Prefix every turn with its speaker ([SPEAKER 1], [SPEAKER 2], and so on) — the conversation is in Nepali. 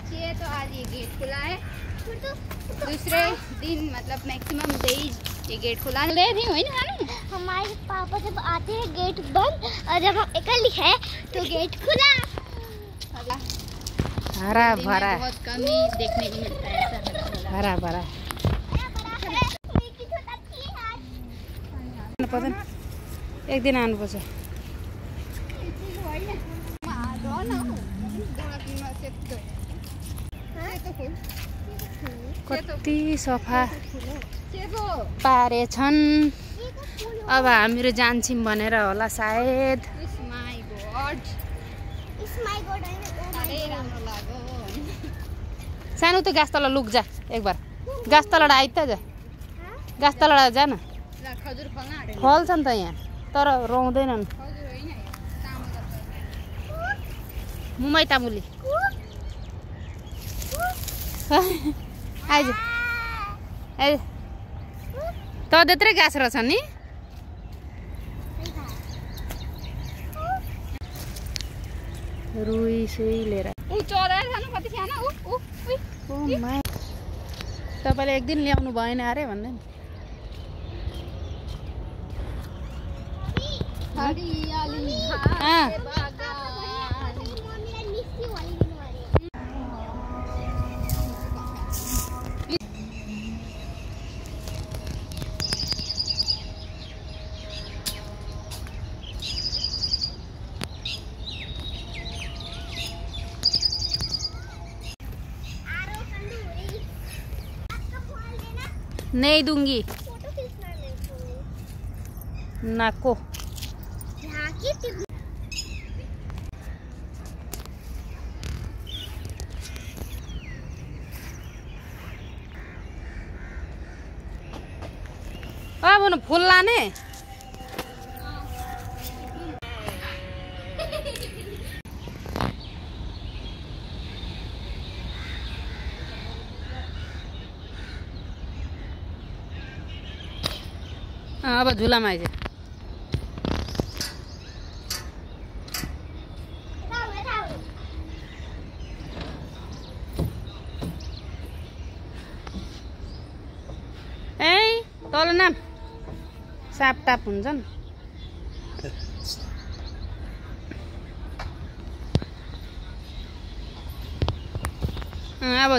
[SPEAKER 1] बच्चे तो आज ये गेट खुला है। दूसरे दिन मतलब मैक्सिमम डेज ये गेट खुला है। थी वही ना
[SPEAKER 2] हमारे पापा जब आते हैं गेट बंद, और जब हम इकट्ठे है तो गेट खुला।
[SPEAKER 1] हरा भरा बहुत कम ही देखने को मिलता है ऐसा
[SPEAKER 3] हरा भरा। एक दिन आनुपर्छ। कति सफा पारेछन्। अब हामीहरू जान्छौँ भनेर होला सायद। सानो त गाछ तल लुक जा एक बार। गाछ तल आइ त जा। गाछ तल जा न। फल्छ नि त यहाँ तर रोउँदैनन्। मुमै तामुली आइज आइज त त्यत्रै गाछ रहेछ नि। रुई सुई लिएर तपाईँले एक दिन ल्याउनु भएन अरे भन्ने नि। नहीं दूंगी नाको। अब न फुल लाने अब झुलामा आइज। ए तल नाम साप टाप हुन्छन्। अब